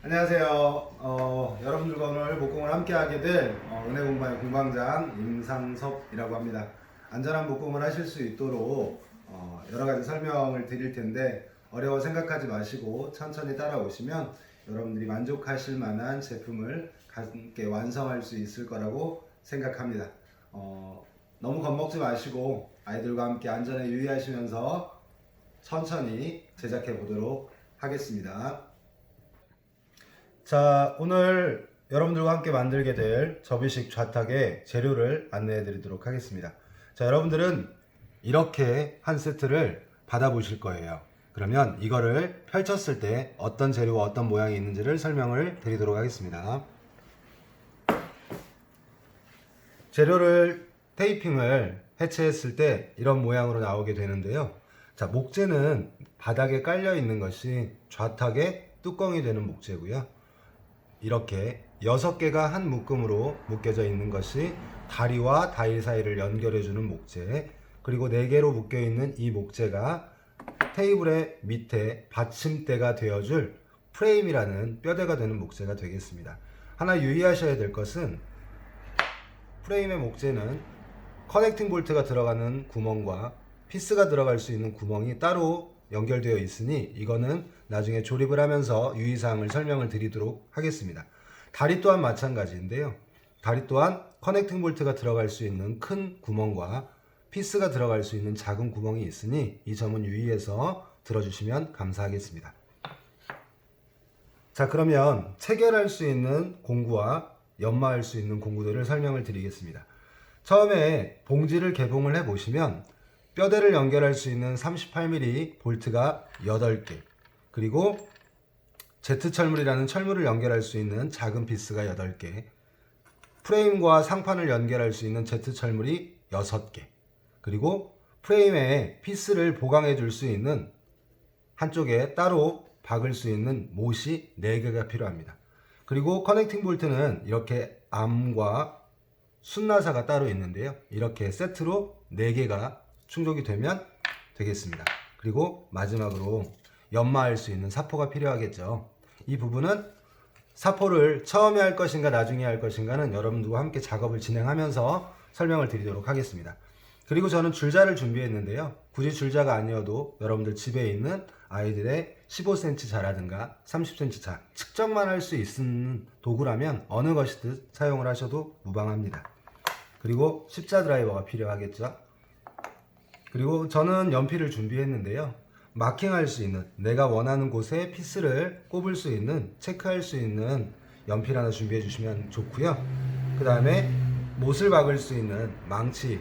안녕하세요. 여러분들과 오늘 목공을 함께 하게 될 은혜공방의 공방장 임상섭이라고 합니다. 안전한 목공을 하실 수 있도록 여러 가지 설명을 드릴 텐데 어려워 생각하지 마시고 천천히 따라오시면 여러분들이 만족하실 만한 제품을 함께 완성할 수 있을 거라고 생각합니다. 너무 겁먹지 마시고 아이들과 함께 안전에 유의하시면서 천천히 제작해 보도록 하겠습니다. 자, 오늘 여러분들과 함께 만들게 될 접이식 좌탁의 재료를 안내해 드리도록 하겠습니다. 자, 여러분들은 이렇게 한 세트를 받아보실 거예요. 그러면 이거를 펼쳤을 때 어떤 재료와 어떤 모양이 있는지를 설명을 드리도록 하겠습니다. 재료를 테이핑을 해체했을 때 이런 모양으로 나오게 되는데요. 자, 목재는 바닥에 깔려 있는 것이 좌탁의 뚜껑이 되는 목재고요. 이렇게 6개가 한 묶음으로 묶여져 있는 것이 다리와 다리 사이를 연결해주는 목재, 그리고 4개로 묶여있는 이 목재가 테이블의 밑에 받침대가 되어줄 프레임이라는 뼈대가 되는 목재가 되겠습니다. 하나 유의하셔야 될 것은 프레임의 목재는 커넥팅 볼트가 들어가는 구멍과 피스가 들어갈 수 있는 구멍이 따로 연결되어 있으니 이거는 나중에 조립을 하면서 유의사항을 설명을 드리도록 하겠습니다. 다리 또한 마찬가지인데요. 다리 또한 커넥팅 볼트가 들어갈 수 있는 큰 구멍과 피스가 들어갈 수 있는 작은 구멍이 있으니 이 점은 유의해서 들어주시면 감사하겠습니다. 자, 그러면 체결할 수 있는 공구와 연마할 수 있는 공구들을 설명을 드리겠습니다. 처음에 봉지를 개봉을 해 보시면 뼈대를 연결할 수 있는 38mm 볼트가 8개, 그리고 Z철물이라는 철물을 연결할 수 있는 작은 피스가 8개, 프레임과 상판을 연결할 수 있는 Z철물이 6개, 그리고 프레임에 피스를 보강해 줄 수 있는 한쪽에 따로 박을 수 있는 못이 4개가 필요합니다. 그리고 커넥팅 볼트는 이렇게 암과 순나사가 따로 있는데요. 이렇게 세트로 4개가 충족이 되면 되겠습니다. 그리고 마지막으로 연마할 수 있는 사포가 필요하겠죠. 이 부분은 사포를 처음에 할 것인가 나중에 할 것인가는 여러분들과 함께 작업을 진행하면서 설명을 드리도록 하겠습니다. 그리고 저는 줄자를 준비했는데요. 굳이 줄자가 아니어도 여러분들 집에 있는 아이들의 15cm 자라든가 30cm 자 측정만 할 수 있는 도구라면 어느 것이든 사용을 하셔도 무방합니다. 그리고 십자 드라이버가 필요하겠죠. 그리고 저는 연필을 준비했는데요. 마킹할 수 있는, 내가 원하는 곳에 피스를 꼽을 수 있는, 체크할 수 있는 연필 하나 준비해 주시면 좋고요. 그 다음에 못을 박을 수 있는 망치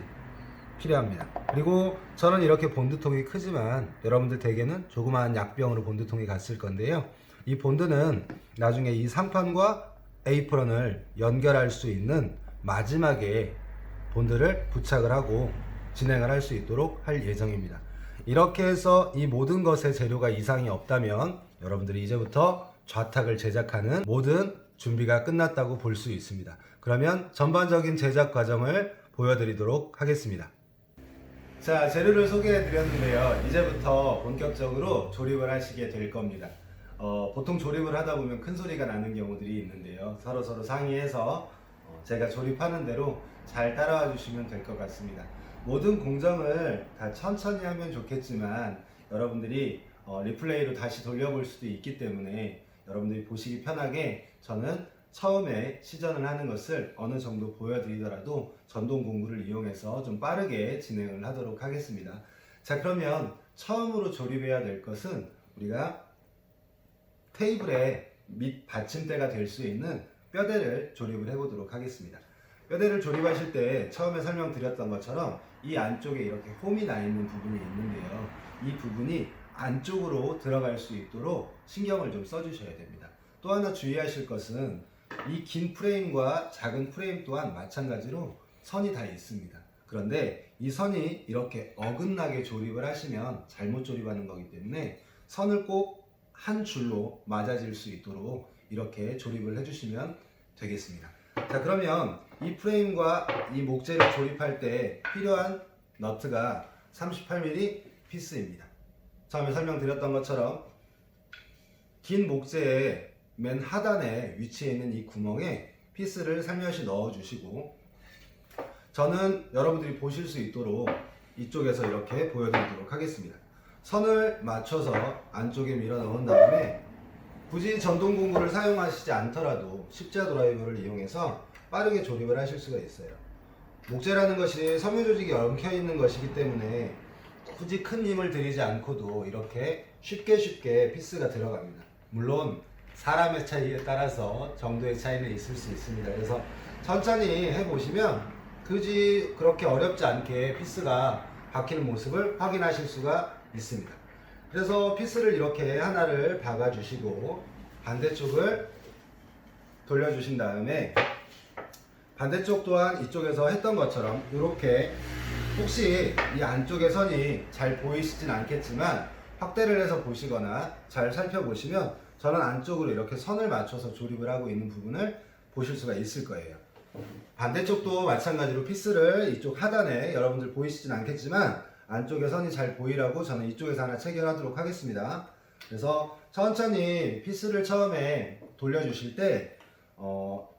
필요합니다. 그리고 저는 이렇게 본드통이 크지만 여러분들 댁에는 조그마한 약병으로 본드통이 갔을 건데요. 이 본드는 나중에 이 상판과 에이프런을 연결할 수 있는 마지막에 본드를 부착을 하고 진행을 할 수 있도록 할 예정입니다. 이렇게 해서 이 모든 것의 재료가 이상이 없다면 여러분들이 이제부터 좌탁을 제작하는 모든 준비가 끝났다고 볼 수 있습니다. 그러면 전반적인 제작 과정을 보여드리도록 하겠습니다. 자, 재료를 소개해 드렸는데요. 이제부터 본격적으로 조립을 하시게 될 겁니다. 보통 조립을 하다 보면 큰 소리가 나는 경우들이 있는데요. 서로 상의해서 제가 조립하는 대로 잘 따라와 주시면 될 것 같습니다. 모든 공정을 다 천천히 하면 좋겠지만 여러분들이 리플레이로 다시 돌려볼 수도 있기 때문에 여러분들이 보시기 편하게 저는 처음에 시전을 하는 것을 어느 정도 보여드리더라도 전동 공구를 이용해서 좀 빠르게 진행을 하도록 하겠습니다. 자, 그러면 처음으로 조립해야 될 것은 우리가 테이블의 밑 받침대가 될 수 있는 뼈대를 조립을 해보도록 하겠습니다. 뼈대를 조립하실 때 처음에 설명드렸던 것처럼 이 안쪽에 이렇게 홈이 나 있는 부분이 있는데요. 이 부분이 안쪽으로 들어갈 수 있도록 신경을 좀 써주셔야 됩니다. 또 하나 주의하실 것은 이 긴 프레임과 작은 프레임 또한 마찬가지로 선이 다 있습니다. 그런데 이 선이 이렇게 어긋나게 조립을 하시면 잘못 조립하는 거기 때문에 선을 꼭 한 줄로 맞아질 수 있도록 이렇게 조립을 해주시면 되겠습니다. 자, 그러면 이 프레임과 이 목재를 조립할 때 필요한 너트가 38mm 피스입니다. 처음에 설명드렸던 것처럼 긴 목재에 맨 하단에 위치해 있는 이 구멍에 피스를 살며시 넣어 주시고, 저는 여러분들이 보실 수 있도록 이쪽에서 이렇게 보여드리도록 하겠습니다. 선을 맞춰서 안쪽에 밀어 넣은 다음에 굳이 전동 공구를 사용하시지 않더라도 십자 드라이버를 이용해서 빠르게 조립을 하실 수가 있어요. 목재라는 것이 섬유 조직이 엉켜 있는 것이기 때문에 굳이 큰 힘을 들이지 않고도 이렇게 쉽게 피스가 들어갑니다. 물론 사람의 차이에 따라서 정도의 차이는 있을 수 있습니다. 그래서 천천히 해보시면 굳이 그렇게 어렵지 않게 피스가 박히는 모습을 확인하실 수가 있습니다. 그래서 피스를 이렇게 하나를 박아 주시고 반대쪽을 돌려주신 다음에 반대쪽 또한 이쪽에서 했던 것처럼 이렇게, 혹시 이 안쪽의 선이 잘 보이시진 않겠지만 확대를 해서 보시거나 잘 살펴보시면 저는 안쪽으로 이렇게 선을 맞춰서 조립을 하고 있는 부분을 보실 수가 있을 거예요. 반대쪽도 마찬가지로 피스를 이쪽 하단에, 여러분들 보이시진 않겠지만 안쪽에 선이 잘 보이라고 저는 이쪽에서 하나 체결하도록 하겠습니다. 그래서 천천히 피스를 처음에 돌려주실 때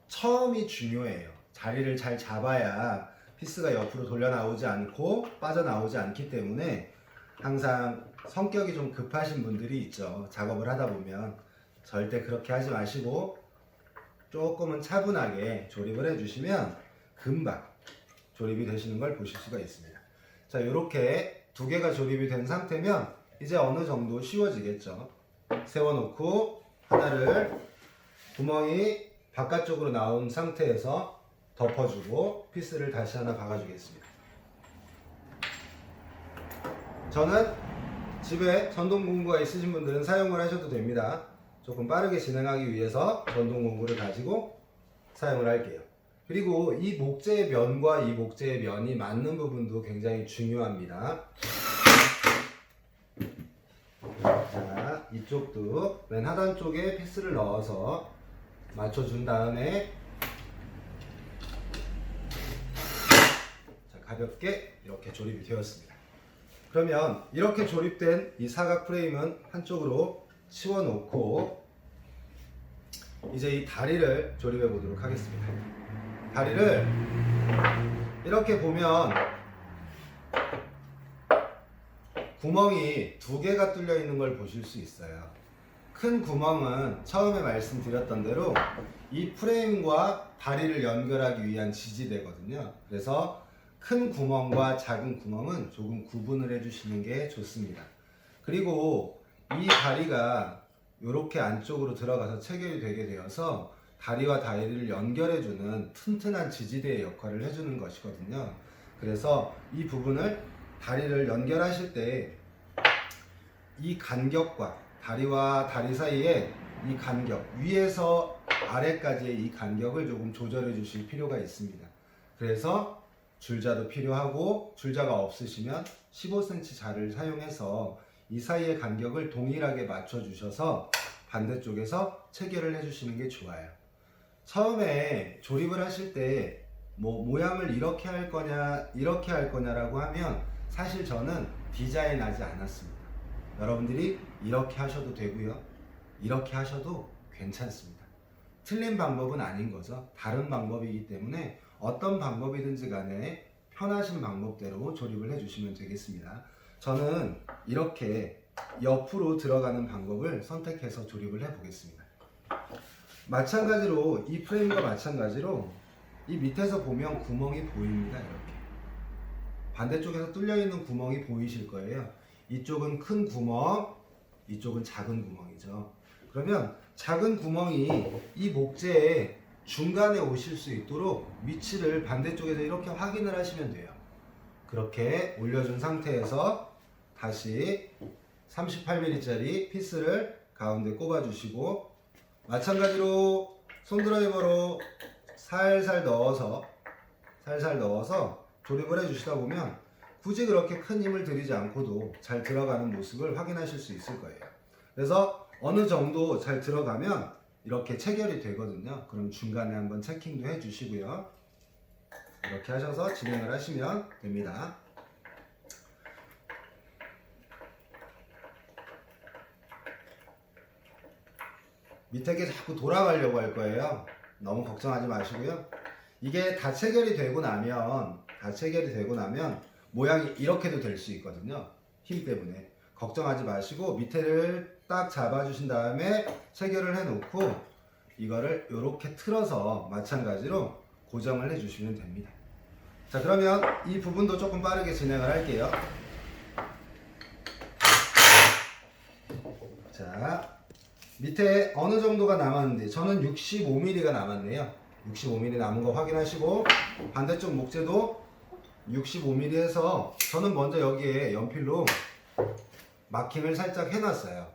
처음이 중요해요. 자리를 잘 잡아야 피스가 옆으로 돌려 나오지 않고 빠져나오지 않기 때문에 항상 성격이 좀 급하신 분들이 있죠. 작업을 하다 보면 절대 그렇게 하지 마시고 조금은 차분하게 조립을 해주시면 금방 조립이 되시는 걸 보실 수가 있습니다. 자, 이렇게 두 개가 조립이 된 상태면 이제 어느 정도 쉬워지겠죠. 세워놓고 하나를 구멍이 바깥쪽으로 나온 상태에서 덮어주고 피스를 다시 하나 박아주겠습니다. 저는 집에 전동 공구가 있으신 분들은 사용을 하셔도 됩니다. 조금 빠르게 진행하기 위해서 전동 공구를 가지고 사용을 할게요. 그리고 이 목재의 면과 이 목재의 면이 맞는 부분도 굉장히 중요합니다. 자, 이쪽도 맨 하단 쪽에 피스를 넣어서 맞춰준 다음에 자, 가볍게 이렇게 조립이 되었습니다. 그러면 이렇게 조립된 이 사각 프레임은 한쪽으로 치워놓고 이제 이 다리를 조립해 보도록 하겠습니다. 다리를 이렇게 보면 구멍이 두 개가 뚫려 있는 걸 보실 수 있어요. 큰 구멍은 처음에 말씀드렸던 대로 이 프레임과 다리를 연결하기 위한 지지대거든요. 그래서 큰 구멍과 작은 구멍은 조금 구분을 해주시는 게 좋습니다. 그리고 이 다리가 이렇게 안쪽으로 들어가서 체결이 되게 되어서 다리와 다리를 연결해주는 튼튼한 지지대의 역할을 해주는 것이거든요. 그래서 이 부분을, 다리를 연결하실 때 이 간격과 다리와 다리 사이에 이 간격, 위에서 아래까지의 이 간격을 조금 조절해 주실 필요가 있습니다. 그래서 줄자도 필요하고, 줄자가 없으시면 15cm 자를 사용해서 이 사이의 간격을 동일하게 맞춰 주셔서 반대쪽에서 체결을 해 주시는 게 좋아요. 처음에 조립을 하실 때 모양을 이렇게 할 거냐 이렇게 할 거냐라고 하면 사실 저는 디자인하지 않았습니다. 여러분들이 이렇게 하셔도 되고요, 이렇게 하셔도 괜찮습니다. 틀린 방법은 아닌 거죠. 다른 방법이기 때문에 어떤 방법이든지 간에 편하신 방법대로 조립을 해주시면 되겠습니다. 저는 이렇게 옆으로 들어가는 방법을 선택해서 조립을 해보겠습니다. 마찬가지로 이 프레임과 마찬가지로 이 밑에서 보면 구멍이 보입니다. 이렇게 반대쪽에서 뚫려 있는 구멍이 보이실 거예요. 이쪽은 큰 구멍, 이쪽은 작은 구멍이죠. 그러면 작은 구멍이 이 목재의 중간에 오실 수 있도록 위치를 반대쪽에서 이렇게 확인을 하시면 돼요. 그렇게 올려준 상태에서 다시 38mm짜리 피스를 가운데 꼽아 주시고, 마찬가지로 손드라이버로 살살 넣어서 조립을 해 주시다 보면 굳이 그렇게 큰 힘을 들이지 않고도 잘 들어가는 모습을 확인하실 수 있을 거예요. 그래서 어느 정도 잘 들어가면 이렇게 체결이 되거든요. 그럼 중간에 한번 체킹도 해 주시고요. 이렇게 하셔서 진행을 하시면 됩니다. 밑에 게 자꾸 돌아가려고 할 거예요. 너무 걱정하지 마시고요. 이게 다 체결이 되고 나면 모양이 이렇게도 될 수 있거든요. 힘 때문에. 걱정하지 마시고 밑에를 딱 잡아주신 다음에 체결을 해놓고 이거를 이렇게 틀어서 마찬가지로 고정을 해주시면 됩니다. 자, 그러면 이 부분도 조금 빠르게 진행을 할게요. 자, 밑에 어느 정도가 남았는지 저는 65mm가 남았네요. 65mm 남은 거 확인하시고 반대쪽 목재도 65mm 해서 저는 먼저 여기에 연필로 마킹을 살짝 해놨어요.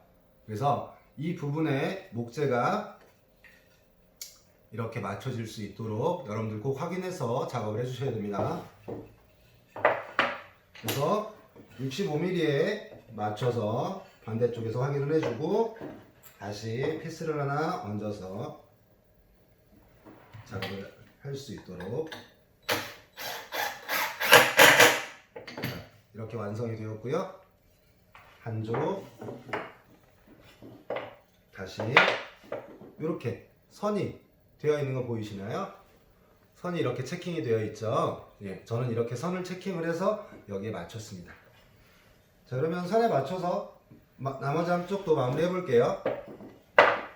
그래서 이 부분에 목재가 이렇게 맞춰질 수 있도록 여러분들 꼭 확인해서 작업을 해주셔야 됩니다. 그래서 65mm에 맞춰서 반대쪽에서 확인을 해주고 다시 피스를 하나 얹어서 작업을 할 수 있도록 이렇게 완성이 되었고요. 한쪽 다시 이렇게 선이 되어 있는 거 보이시나요? 선이 이렇게 체킹이 되어 있죠. 예, 저는 이렇게 선을 체킹을 해서 여기에 맞췄습니다. 자, 그러면 선에 맞춰서 나머지 한쪽도 마무리 해볼게요. 자,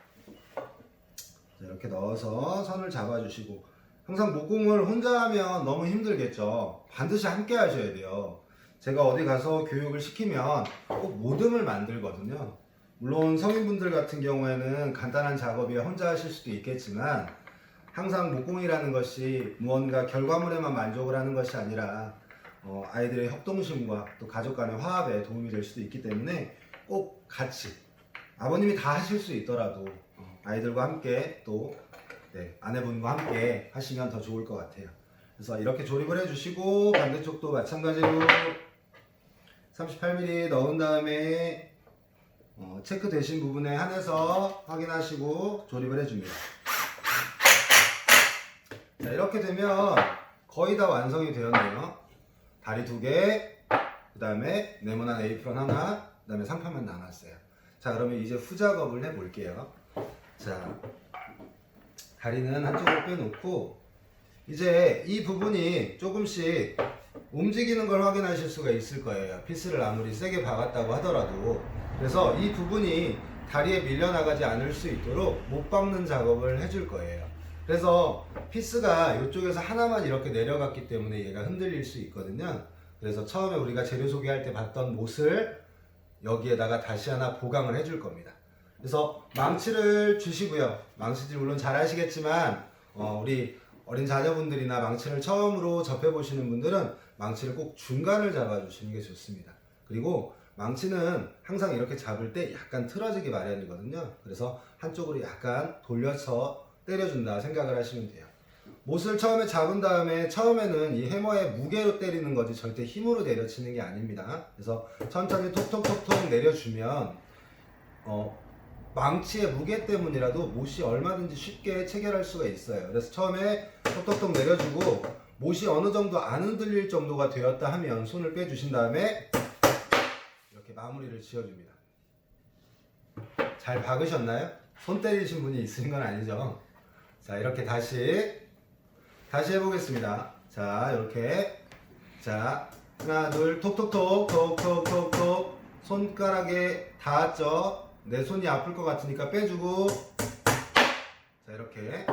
이렇게 넣어서 선을 잡아주시고 항상 목공을 혼자 하면 너무 힘들겠죠. 반드시 함께 하셔야 돼요. 제가 어디 가서 교육을 시키면 꼭 모듬을 만들거든요. 물론 성인분들 같은 경우에는 간단한 작업이야 혼자 하실 수도 있겠지만 항상 목공이라는 것이 무언가 결과물에만 만족을 하는 것이 아니라 아이들의 협동심과 또 가족 간의 화합에 도움이 될 수도 있기 때문에 꼭 같이 아버님이 다 하실 수 있더라도 아이들과 함께 또 아내분과 함께 하시면 더 좋을 것 같아요. 그래서 이렇게 조립을 해주시고 반대쪽도 마찬가지로 38mm 넣은 다음에 체크되신 부분에 한해서 확인하시고 조립을 해줍니다. 자, 이렇게 되면 거의 다 완성이 되었네요. 다리 2개, 그 다음에 네모난 에이프런 하나, 그 다음에 상판만 남았어요. 자, 그러면 이제 후작업을 해볼게요. 자, 다리는 한쪽으로 빼놓고 이제 이 부분이 조금씩 움직이는 걸 확인하실 수가 있을 거예요. 피스를 아무리 세게 박았다고 하더라도. 그래서 이 부분이 다리에 밀려나가지 않을 수 있도록 못 박는 작업을 해줄 거예요. 그래서 피스가 이쪽에서 하나만 이렇게 내려갔기 때문에 얘가 흔들릴 수 있거든요. 그래서 처음에 우리가 재료 소개할 때 봤던 못을 여기에다가 다시 하나 보강을 해줄 겁니다. 그래서 망치를 주시고요. 망치질 물론 잘 하시겠지만 우리 어린 자녀분들이나 망치를 처음으로 접해보시는 분들은 망치를 꼭 중간을 잡아주시는 게 좋습니다. 그리고 망치는 항상 이렇게 잡을 때 약간 틀어지기 마련이거든요. 그래서 한쪽으로 약간 돌려서 때려준다 생각을 하시면 돼요. 못을 처음에 잡은 다음에 처음에는 이 해머의 무게로 때리는 거지 절대 힘으로 내려치는 게 아닙니다. 그래서 천천히 톡톡톡톡 내려주면 망치의 무게 때문이라도 못이 얼마든지 쉽게 체결할 수가 있어요. 그래서 처음에 톡톡톡 내려주고 못이 어느 정도 안 흔들릴 정도가 되었다 하면 손을 빼주신 다음에 이렇게 마무리를 지어줍니다. 잘 박으셨나요? 손 때리신 분이 있으신 건 아니죠? 자, 이렇게 다시 해보겠습니다. 자, 이렇게 자, 하나 둘 톡톡톡 톡톡톡톡 손가락에 닿았죠? 내 손이 아플 것 같으니까 빼주고 자, 이렇게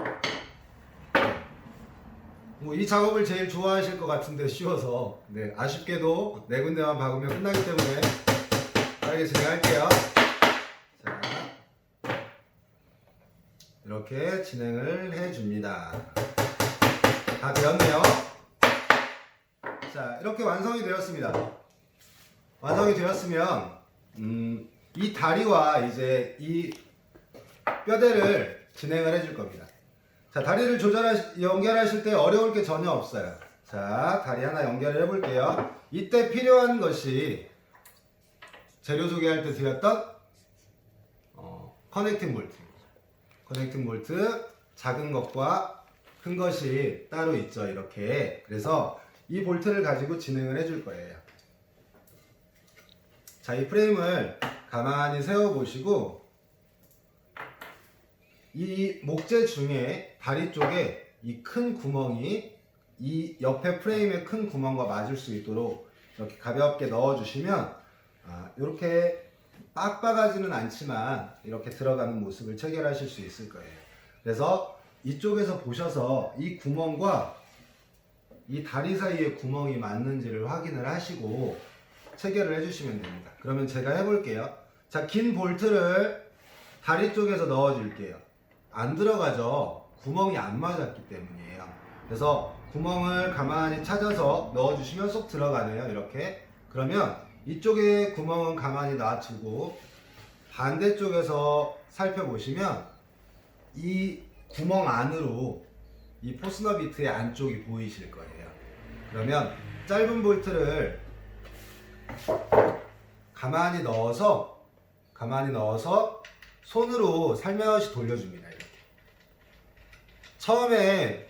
이 작업을 제일 좋아하실 것 같은데 쉬워서 아쉽게도 네 군데만 박으면 끝나기 때문에 빠르게 진행할게요. 자, 이렇게 진행을 해줍니다. 다 되었네요. 자, 이렇게 완성이 되었습니다. 완성이 되었으면 이 다리와 이제 이 뼈대를 진행을 해줄 겁니다. 자, 다리를 연결하실 때 어려울 게 전혀 없어요. 자, 다리 하나 연결을 해볼게요. 이때 필요한 것이 재료 소개할 때 드렸던 커넥팅 볼트. 커넥팅 볼트 작은 것과 큰 것이 따로 있죠. 이렇게. 그래서 이 볼트를 가지고 진행을 해줄 거예요. 자, 이 프레임을 가만히 세워보시고 이 목재 중에 다리 쪽에 이 큰 구멍이 이 옆에 프레임의 큰 구멍과 맞을 수 있도록 이렇게 가볍게 넣어주시면 이렇게 빡빡하지는 않지만 이렇게 들어가는 모습을 체결하실 수 있을 거예요. 그래서 이쪽에서 보셔서 이 구멍과 이 다리 사이에 구멍이 맞는지를 확인을 하시고 체결을 해주시면 됩니다. 그러면 제가 해볼게요. 자, 긴 볼트를 다리 쪽에서 넣어줄게요. 안 들어가죠. 구멍이 안 맞았기 때문이에요. 그래서 구멍을 가만히 찾아서 넣어주시면 쏙 들어가네요. 이렇게. 그러면 이쪽에 구멍은 가만히 놔두고 반대쪽에서 살펴보시면 이 구멍 안으로 이 포스너 비트의 안쪽이 보이실 거예요. 그러면 짧은 볼트를 가만히 넣어서 손으로 살며시 돌려줍니다. 이렇게. 처음에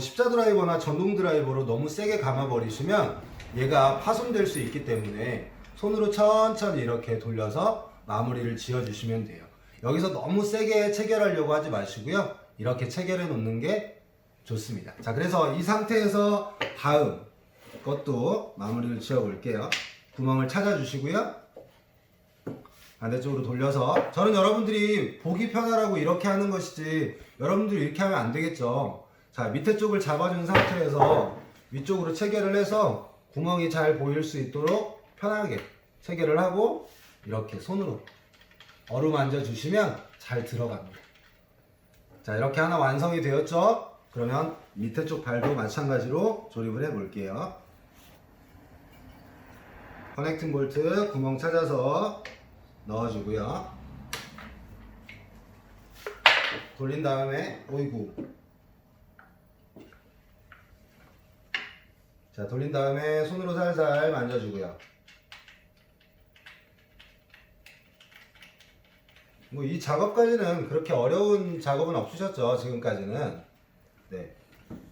십자 드라이버나 전동 드라이버로 너무 세게 감아버리시면 얘가 파손될 수 있기 때문에 손으로 천천히 이렇게 돌려서 마무리를 지어주시면 돼요. 여기서 너무 세게 체결하려고 하지 마시고요. 이렇게 체결해 놓는 게 좋습니다. 자, 그래서 이 상태에서 다음 것도 마무리를 지어 볼게요. 구멍을 찾아주시고요. 반대쪽으로 돌려서, 저는 여러분들이 보기 편하라고 이렇게 하는 것이지 여러분들이 이렇게 하면 안 되겠죠. 자, 밑에 쪽을 잡아준 상태에서 위쪽으로 체결을 해서 구멍이 잘 보일 수 있도록 편하게 체결을 하고 이렇게 손으로 어루만져 주시면 잘 들어갑니다. 자, 이렇게 하나 완성이 되었죠? 그러면 밑에 쪽 발도 마찬가지로 조립을 해 볼게요. 커넥팅 볼트 구멍 찾아서 넣어주고요. 돌린 다음에, 어이구. 자, 돌린 다음에 손으로 살살 만져주고요. 뭐 이 작업까지는 그렇게 어려운 작업은 없으셨죠, 지금까지는. 네,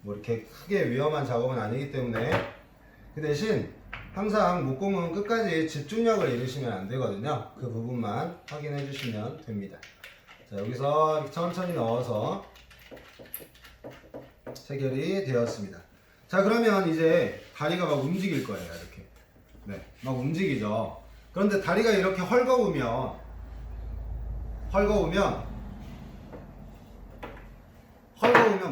뭐 이렇게 크게 위험한 작업은 아니기 때문에. 그 대신 항상 목공은 끝까지 집중력을 잃으시면 안 되거든요. 그 부분만 확인해 주시면 됩니다. 자, 여기서 이렇게 천천히 넣어서 체결이 되었습니다. 자, 그러면 이제 다리가 막 움직일 거예요. 이렇게. 네, 막 움직이죠. 그런데 다리가 이렇게 헐거우면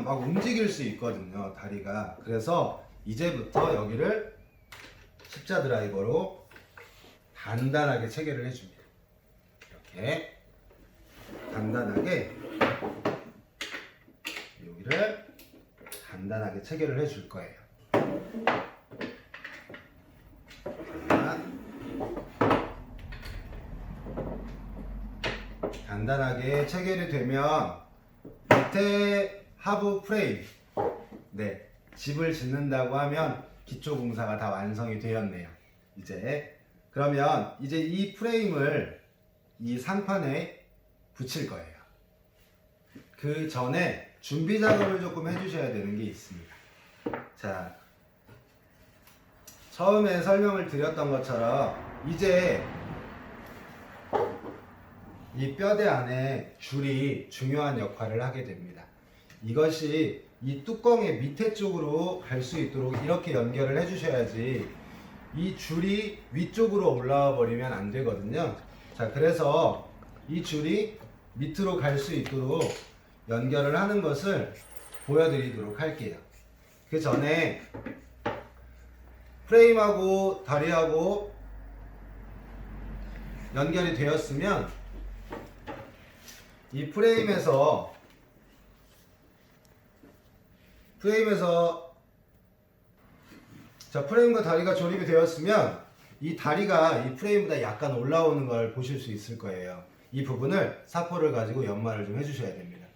막 움직일 수 있거든요, 다리가. 그래서 이제부터 여기를 십자 드라이버로 단단하게 체결을 해줍니다. 이렇게 단단하게 여기를 단단하게 체결을 해줄 거예요. 단단하게 체결이 되면 밑에 하부 프레임, 네, 집을 짓는다고 하면 기초 공사가 다 완성이 되었네요. 그러면 이제 이 프레임을 이 상판에 붙일 거예요. 그 전에 준비 작업을 조금 해주셔야 되는 게 있습니다. 자, 처음에 설명을 드렸던 것처럼 이제 이 뼈대 안에 줄이 중요한 역할을 하게 됩니다. 이것이 이 뚜껑의 밑에 쪽으로 갈 수 있도록 이렇게 연결을 해주셔야지 이 줄이 위쪽으로 올라와 버리면 안 되거든요. 자, 그래서 이 줄이 밑으로 갈 수 있도록 연결을 하는 것을 보여드리도록 할게요. 그 전에 프레임하고 다리하고 연결이 되었으면 이 프레임에서 자, 프레임과 다리가 조립이 되었으면 이 다리가 이 프레임보다 약간 올라오는 걸 보실 수 있을 거예요. 이 부분을 사포를 가지고 연마를 좀 해주셔야 됩니다.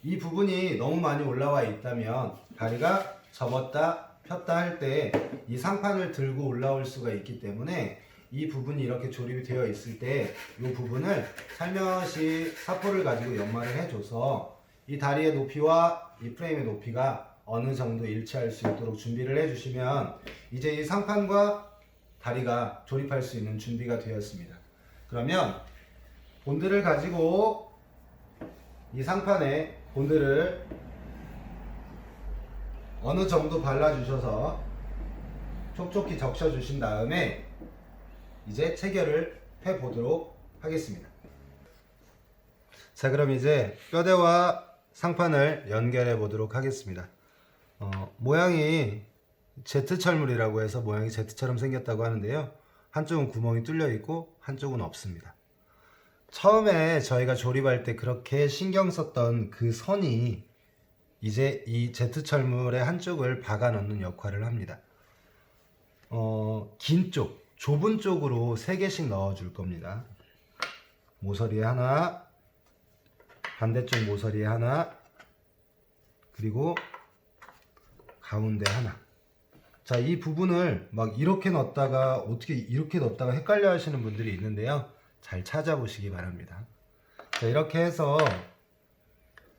이 부분이 너무 많이 올라와 있다면 다리가 접었다 폈다 할 때 이 상판을 들고 올라올 수가 있기 때문에 이 부분이 이렇게 조립이 되어 있을 때 이 부분을 살며시 사포를 가지고 연마를 해줘서 이 다리의 높이와 이 프레임의 높이가 어느 정도 일치할 수 있도록 준비를 해주시면 이제 이 상판과 다리가 조립할 수 있는 준비가 되었습니다. 그러면 본드를 가지고 이 상판에 본드를 어느 정도 발라주셔서 촉촉히 적셔주신 다음에 이제 체결을 해보도록 하겠습니다. 자, 그럼 이제 뼈대와 상판을 연결해 보도록 하겠습니다. 모양이 Z철물이라고 해서 모양이 Z처럼 생겼다고 하는데요. 한쪽은 구멍이 뚫려 있고 한쪽은 없습니다. 처음에 저희가 조립할 때 그렇게 신경 썼던 그 선이 이제 이 Z철물의 한쪽을 박아 넣는 역할을 합니다. 긴 쪽, 좁은 쪽으로 3개씩 넣어 줄 겁니다. 모서리에 하나, 반대쪽 모서리에 하나, 그리고 가운데 하나. 자, 이 부분을 막 이렇게 넣었다가 어떻게 이렇게 넣었다가 헷갈려 하시는 분들이 있는데요. 잘 찾아보시기 바랍니다. 자, 이렇게 해서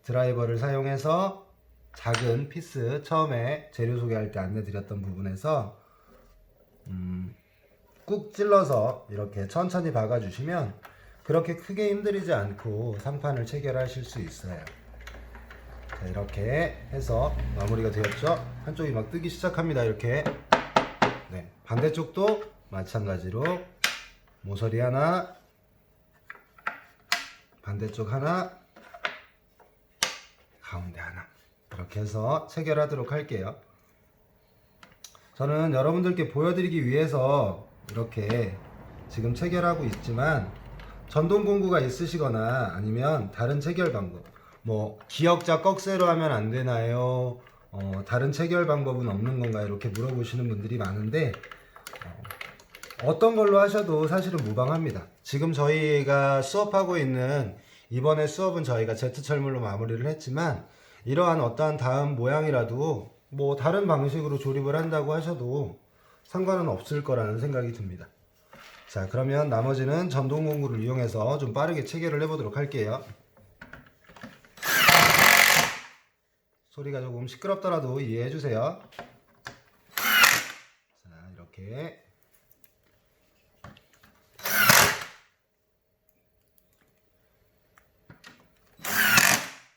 드라이버를 사용해서 작은 피스, 처음에 재료 소개할 때 안내 드렸던 부분에서 꾹 찔러서 이렇게 천천히 박아 주시면 그렇게 크게 힘들이지 않고 상판을 체결하실 수 있어요. 자, 이렇게 해서 마무리가 되었죠. 한쪽이 막 뜨기 시작합니다. 이렇게. 네, 반대쪽도 마찬가지로 모서리 하나, 반대쪽 하나, 가운데 하나, 이렇게 해서 체결하도록 할게요. 저는 여러분들께 보여드리기 위해서 이렇게 지금 체결하고 있지만, 전동 공구가 있으시거나 아니면 다른 체결 방법, 뭐 기역자 꺽쇠로 하면 안 되나요? 다른 체결 방법은 없는 건가요? 이렇게 물어보시는 분들이 많은데, 어떤 걸로 하셔도 사실은 무방합니다. 지금 저희가 수업하고 있는 이번에 수업은 저희가 Z철물로 마무리를 했지만, 이러한 어떠한 다음 모양이라도 뭐 다른 방식으로 조립을 한다고 하셔도 상관은 없을 거라는 생각이 듭니다. 자, 그러면 나머지는 전동 공구를 이용해서 좀 빠르게 체결을 해보도록 할게요. 소리가 조금 시끄럽더라도 이해해 주세요. 자, 이렇게.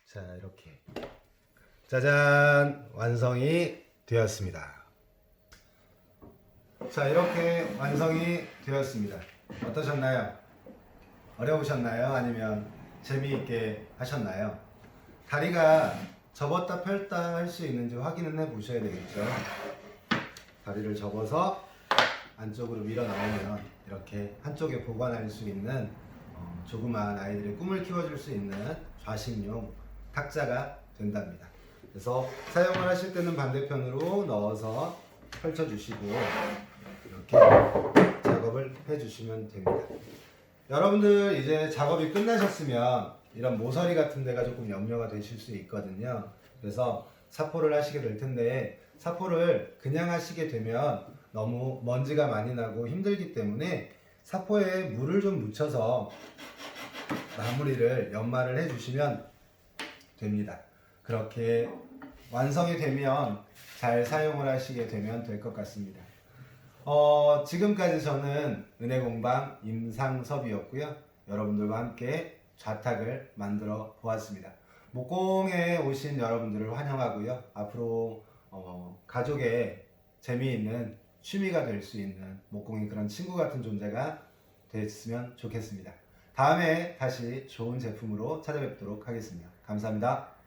자, 이렇게. 짜잔! 완성이 되었습니다. 자, 이렇게 완성이 되었습니다. 어떠셨나요? 어려우셨나요? 아니면 재미있게 하셨나요? 다리가 접었다 펼다 할 수 있는지 확인은 해 보셔야 되겠죠. 다리를 접어서 안쪽으로 밀어 넣으면 이렇게 한쪽에 보관할 수 있는 조그마한 아이들의 꿈을 키워줄 수 있는 좌식용 탁자가 된답니다. 그래서 사용을 하실 때는 반대편으로 넣어서 펼쳐주시고 이렇게 작업을 해주시면 됩니다. 여러분들 이제 작업이 끝나셨으면 이런 모서리 같은 데가 조금 염려가 되실 수 있거든요. 그래서 사포를 하시게 될 텐데, 사포를 그냥 하시게 되면 너무 먼지가 많이 나고 힘들기 때문에 사포에 물을 좀 묻혀서 마무리를 연마를 해주시면 됩니다. 그렇게 완성이 되면 잘 사용을 하시게 되면 될 것 같습니다. 지금까지 저는 은혜공방 임상섭이었고요. 여러분들과 함께 좌탁을 만들어 보았습니다. 목공에 오신 여러분들을 환영하고요. 앞으로 가족의 재미있는 취미가 될 수 있는 목공이 그런 친구 같은 존재가 됐으면 좋겠습니다. 다음에 다시 좋은 제품으로 찾아뵙도록 하겠습니다. 감사합니다.